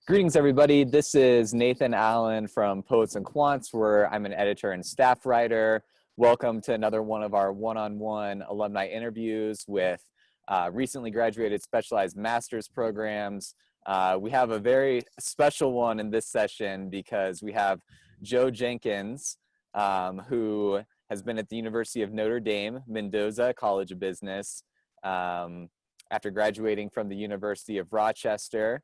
Greetings, everybody. This is Nathan Allen from Poets and Quants, where I'm an editor and staff writer. Welcome to another one of our one-on-one alumni interviews with recently graduated specialized master's programs. We have a very special one in this session because we have Joe Jenkins, who has been at the University of Notre Dame, Mendoza College of Business, after graduating from the University of Rochester.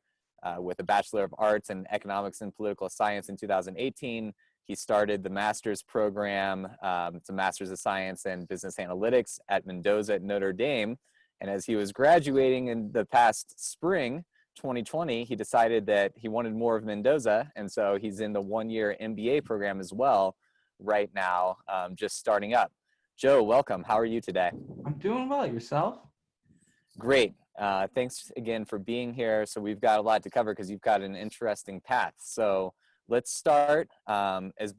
With a Bachelor of Arts in Economics and Political Science in 2018. He started the master's program. It's a Master's of Science in Business Analytics at Mendoza at Notre Dame. And as he was graduating in the past spring, 2020, he decided that he wanted more of Mendoza. And so he's in the one-year MBA program as well right now, just starting up. Joe, welcome. How are you today? I'm doing well. Yourself? Great. Thanks again for being here. So we've got a lot to cover because you've got an interesting path. So let's start as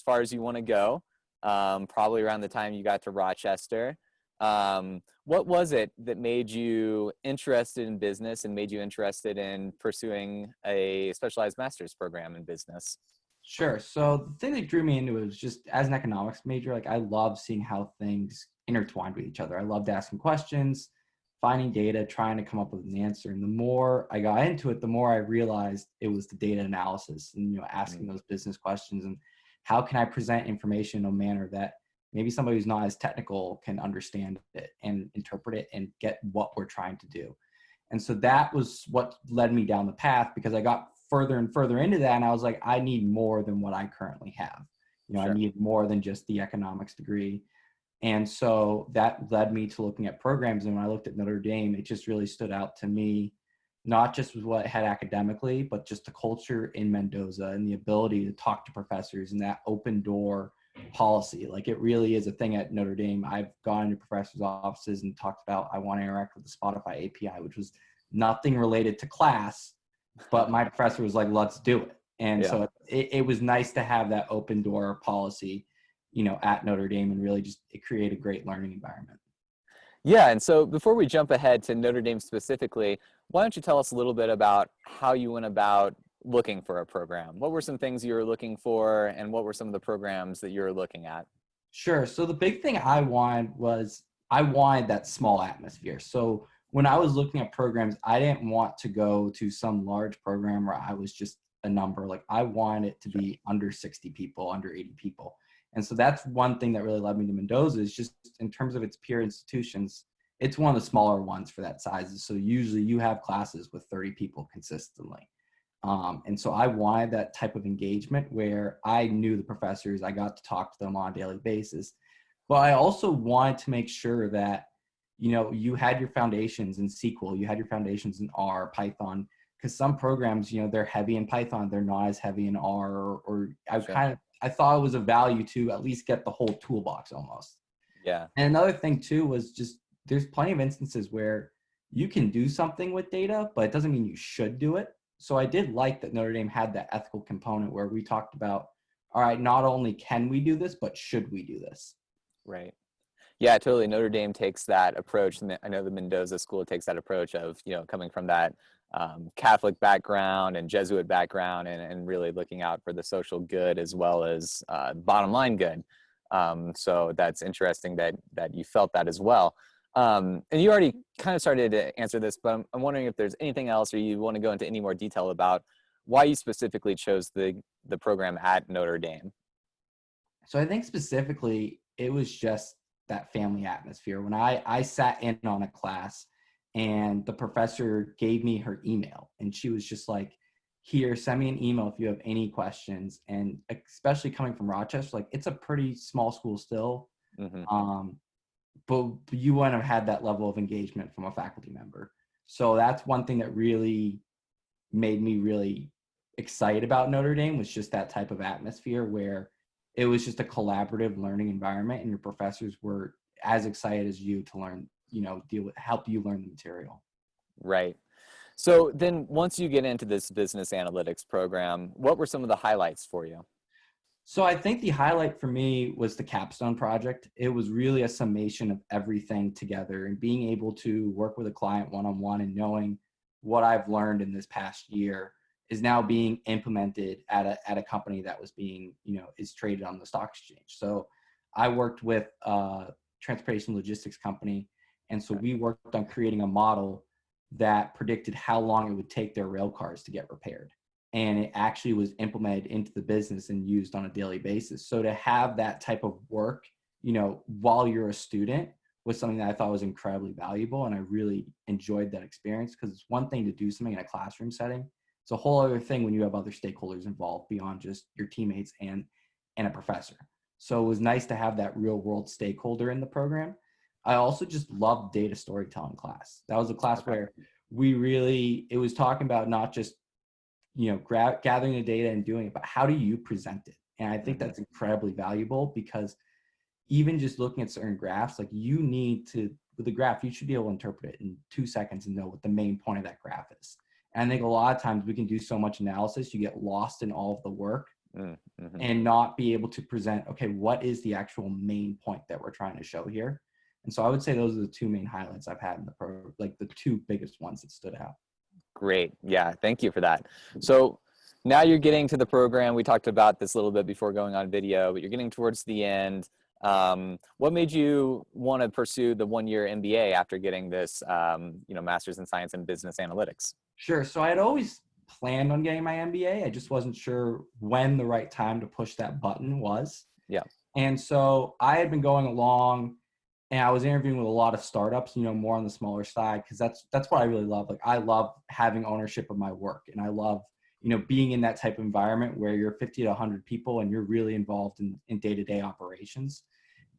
far as you want to go, probably around the time you got to Rochester. What was it that made you interested in business and made you interested in pursuing a specialized master's program in business? Sure. So the thing that drew me into it was just as an economics major, like I love seeing how things intertwined with each other. I loved asking questions, finding data, trying to come up with an answer. And the more I got into it, the more I realized it was the data analysis and, asking those business questions and how can I present information in a manner that maybe somebody who's not as technical can understand it and interpret it and get what we're trying to do. And so that was what led me down the path, because I got further and further into that. And I was like, I need more than what I currently have. Sure. I need more than just the economics degree. And so that led me to looking at programs. And when I looked at Notre Dame, it just really stood out to me, not just with what it had academically, but just the culture in Mendoza and the ability to talk to professors and that open door policy. Like it really is a thing at Notre Dame. I've gone into professors' offices and talked about, I want to interact with the Spotify API, which was nothing related to class, but my professor was like, let's do it. And so it was nice to have that open door policy at Notre Dame, and really just create a great learning environment. Yeah, and so before we jump ahead to Notre Dame specifically, why don't you tell us a little bit about how you went about looking for a program? What were some things you were looking for, and what were some of the programs that you were looking at? Sure. So the big thing I wanted that small atmosphere. So when I was looking at programs, I didn't want to go to some large program where I was just a number. Like I wanted it to be under 60 people, under 80 people. And so that's one thing that really led me to Mendoza, is just in terms of its peer institutions, it's one of the smaller ones for that size. So usually you have classes with 30 people consistently. And so I wanted that type of engagement where I knew the professors, I got to talk to them on a daily basis. But I also wanted to make sure that, you had your foundations in SQL, you had your foundations in R, Python, because some programs, they're heavy in Python, they're not as heavy in R, or I thought it was a value to at least get the whole toolbox almost. Yeah. And another thing too was just, there's plenty of instances where you can do something with data, but it doesn't mean you should do it. So I did like that Notre Dame had that ethical component where we talked about, all right, not only can we do this, but should we do this? Right. Yeah, totally. Notre Dame takes that approach. And I know the Mendoza school takes that approach of, coming from that Catholic background and Jesuit background, and really looking out for the social good as well as bottom line good. So that's interesting that you felt that as well. And you already kind of started to answer this, but I'm wondering if there's anything else, or you want to go into any more detail about why you specifically chose the program at Notre Dame. So I think specifically it was just that family atmosphere. When I sat in on a class and the professor gave me her email, and she was just like, here, send me an email if you have any questions. And especially coming from Rochester, like it's a pretty small school still. Mm-hmm. But you wouldn't have had that level of engagement from a faculty member. So that's one thing that really made me really excited about Notre Dame, was just that type of atmosphere where it was just a collaborative learning environment, and your professors were as excited as you to learn, help you learn the material. Right. So then once you get into this business analytics program, what were some of the highlights for you? So I think the highlight for me was the capstone project. It was really a summation of everything together, and being able to work with a client one-on-one and knowing what I've learned in this past year is now being implemented at a company that was being, is traded on the stock exchange. So I worked with a transportation logistics company. And so we worked on creating a model that predicted how long it would take their rail cars to get repaired. And it actually was implemented into the business and used on a daily basis. So to have that type of work, while you're a student, was something that I thought was incredibly valuable. And I really enjoyed that experience, because it's one thing to do something in a classroom setting. It's a whole other thing when you have other stakeholders involved beyond just your teammates and a professor. So it was nice to have that real world stakeholder in the program. I also just loved data storytelling class. That was a class where it was talking about not just, gathering the data and doing it, but how do you present it? And I think that's incredibly valuable, because even just looking at certain graphs, like with the graph, you should be able to interpret it in 2 seconds and know what the main point of that graph is. And I think a lot of times we can do so much analysis, you get lost in all of the work and not be able to present, okay, what is the actual main point that we're trying to show here? And so I would say those are the two main highlights I've had in the program, like the two biggest ones that stood out. Great. Yeah, thank you for that. So now you're getting to the program. We talked about this a little bit before going on video, but you're getting towards the end. What made you want to pursue the one-year MBA after getting this, Master's in Science and Business Analytics? Sure. So I had always planned on getting my MBA. I just wasn't sure when the right time to push that button was. Yeah. And so I had been going along, and I was interviewing with a lot of startups, more on the smaller side, because that's what I really love. Like, I love having ownership of my work, and I love, being in that type of environment where you're 50 to 100 people and you're really involved in day-to-day operations.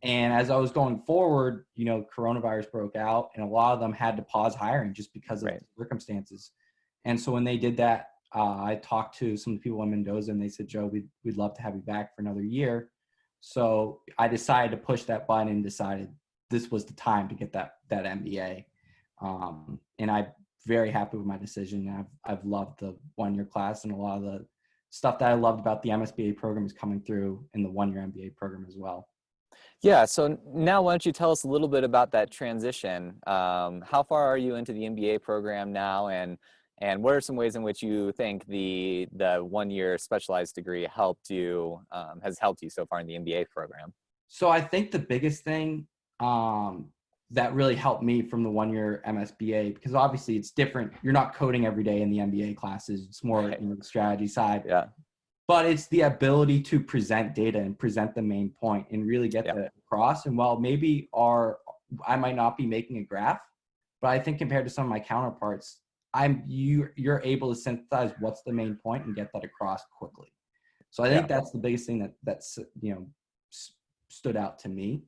And as I was going forward, coronavirus broke out, and a lot of them had to pause hiring just because of circumstances. And so when they did that, I talked to some of the people in Mendoza, and they said, Joe, we'd love to have you back for another year. So I decided to push that button and decided this was the time to get that MBA. And I'm very happy with my decision. I've loved the one-year class, and a lot of the stuff that I loved about the MSBA program is coming through in the one-year MBA program as well. Yeah, so now why don't you tell us a little bit about that transition? How far are you into the MBA program now, and what are some ways in which you think the one-year specialized degree has helped you so far in the MBA program? So I think the biggest thing that really helped me from the one-year MSBA, because obviously it's different. You're not coding every day in the MBA classes. It's more the strategy side. Yeah. But it's the ability to present data and present the main point and really get that across. And while maybe I might not be making a graph, but I think compared to some of my counterparts, you're able to synthesize what's the main point and get that across quickly. So I think that's the biggest thing that's stood out to me.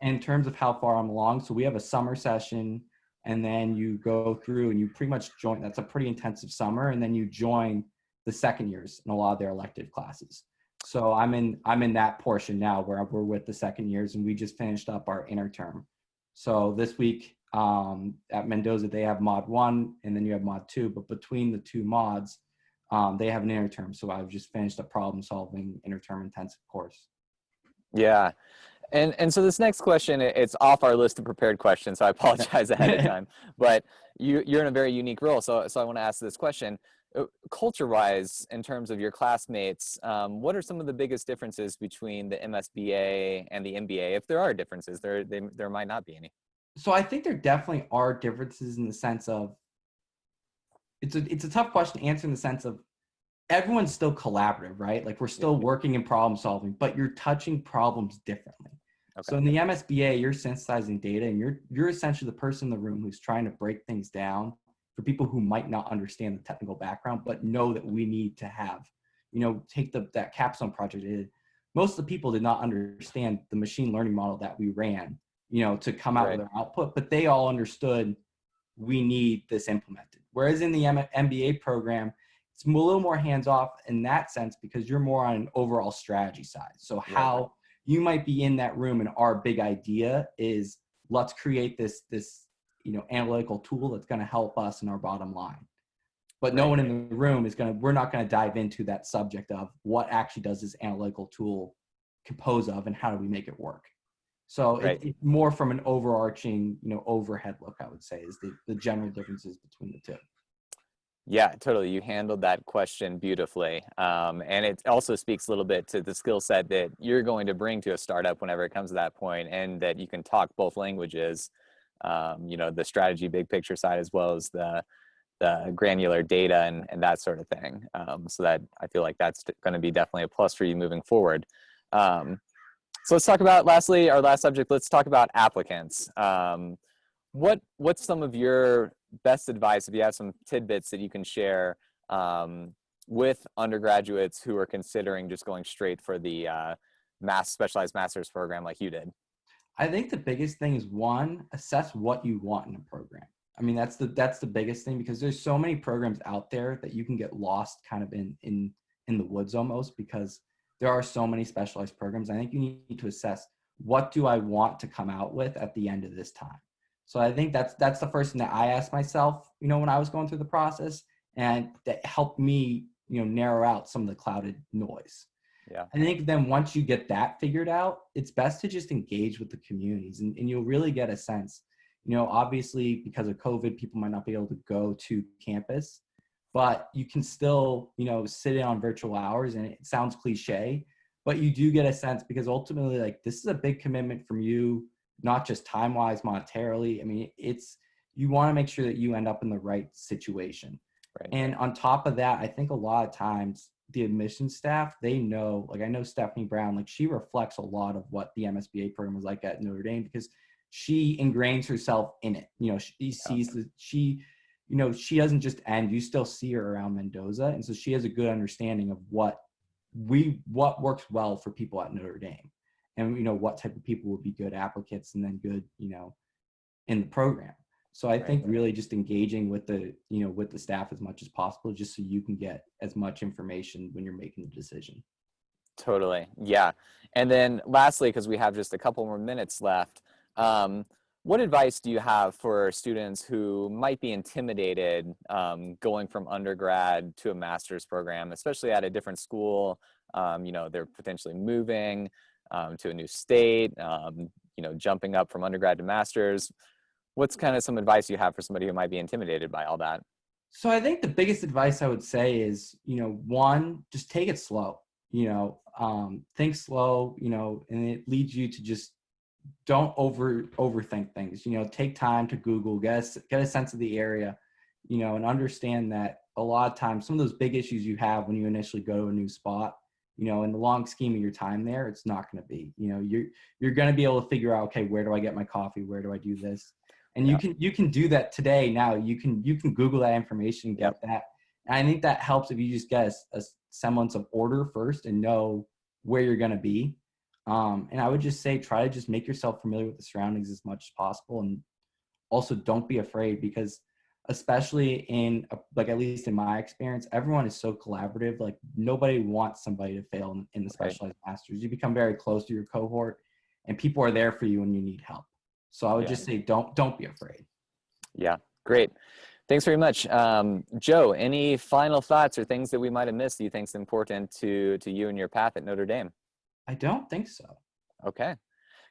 In terms of how far I'm along, so we have a summer session, and then you go through and you pretty much join. That's a pretty intensive summer, and then you join the second years in a lot of their elective classes. So I'm in that portion now where we're with the second years, and we just finished up our interterm. So this week at Mendoza, they have mod 1 and then you have mod 2, but between the two mods, they have an interterm. So I've just finished a problem solving interterm intensive course. Yeah. And so this next question, it's off our list of prepared questions, so I apologize ahead of time. But you're in a very unique role, so I want to ask this question. Culture-wise, in terms of your classmates, what are some of the biggest differences between the MSBA and the MBA? If there are differences, there might not be any. So I think there definitely are differences in the sense of, it's a tough question to answer in the sense of, everyone's still collaborative, right? Like, we're still working in problem solving, but you're touching problems differently. Okay. So in the MSBA, you're synthesizing data, and you're essentially the person in the room who's trying to break things down for people who might not understand the technical background, but know that we need to have, take that capstone project. Most of the people did not understand the machine learning model that we ran, to come out with our output, but they all understood we need this implemented. Whereas in the MBA program, it's a little more hands-off in that sense, because you're more on an overall strategy side. So how you might be in that room, and our big idea is, let's create this analytical tool that's going to help us in our bottom line. But no one in the room we're not going to dive into that subject of what actually does this analytical tool compose of, and how do we make it work. So it's more from an overarching, overhead look, I would say, is the general differences between the two. Yeah, totally. You handled that question beautifully. And it also speaks a little bit to the skill set that you're going to bring to a startup whenever it comes to that point, and that you can talk both languages, the strategy, big picture side, as well as the granular data and that sort of thing. So that I feel like that's going to be definitely a plus for you moving forward. So let's talk about, lastly, our last subject, let's talk about applicants. What's some of your best advice, if you have some tidbits that you can share with undergraduates who are considering just going straight for the specialized master's program like you did? I think the biggest thing is, one, assess what you want in a program. I mean, that's the biggest thing, because there's so many programs out there that you can get lost kind of in the woods almost, because there are so many specialized programs. I think you need to assess, what do I want to come out with at the end of this time? So I think that's the first thing that I asked myself, when I was going through the process, and that helped me, narrow out some of the clouded noise. Yeah. I think then once you get that figured out, it's best to just engage with the communities, and you'll really get a sense. Obviously because of COVID, people might not be able to go to campus, but you can still, sit in on virtual hours, and it sounds cliche, but you do get a sense, because ultimately, like, this is a big commitment from you, not just time-wise, monetarily. I mean, you want to make sure that you end up in the right situation. Right. And on top of that, I think a lot of times the admissions staff, they know, like, I know Stephanie Brown, like, she reflects a lot of what the MSBA program was like at Notre Dame, because she ingrains herself in it. She sees she doesn't just end, you still see her around Mendoza. And so she has a good understanding of what works well for people at Notre Dame, and, what type of people would be good applicants and then good, in the program. So I think really just engaging with with the staff as much as possible, just so you can get as much information when you're making the decision. Totally. Yeah. And then lastly, because we have just a couple more minutes left, what advice do you have for students who might be intimidated going from undergrad to a master's program, especially at a different school? They're potentially moving to a new state, jumping up from undergrad to master's. What's kind of some advice you have for somebody who might be intimidated by all that? So I think the biggest advice I would say is, one, just take it slow, think slow, and it leads you to just don't overthink things. Take time to Google, get a sense of the area, and understand that a lot of times some of those big issues you have when you initially go to a new spot, in the long scheme of your time there, it's not going to be. You're going to be able to figure out, okay, where do I get my coffee? Where do I do this? And you can do that today. Now you can Google that information and get that. And I think that helps if you just get a semblance of order first and know where you're going to be. And I would just say, try to just make yourself familiar with the surroundings as much as possible. And also don't be afraid, because especially at least in my experience, everyone is so collaborative. Like, nobody wants somebody to fail in the specialized masters. You become very close to your cohort, and people are there for you when you need help. So I would just say, don't be afraid. Yeah, great. Thanks very much. Joe, any final thoughts or things that we might have missed that you think is important to you and your path at Notre Dame? I don't think so. Okay,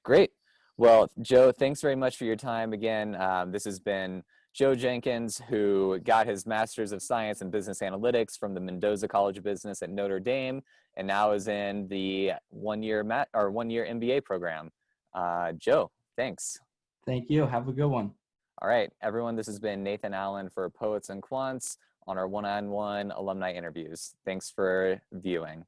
great. Well, Joe, thanks very much for your time again. This has been Joe Jenkins, who got his Master's of Science in Business Analytics from the Mendoza College of Business at Notre Dame, and now is in the one-year MBA program. Joe, thanks. Thank you. Have a good one. All right, everyone, this has been Nathan Allen for Poets and Quants on our one-on-one alumni interviews. Thanks for viewing.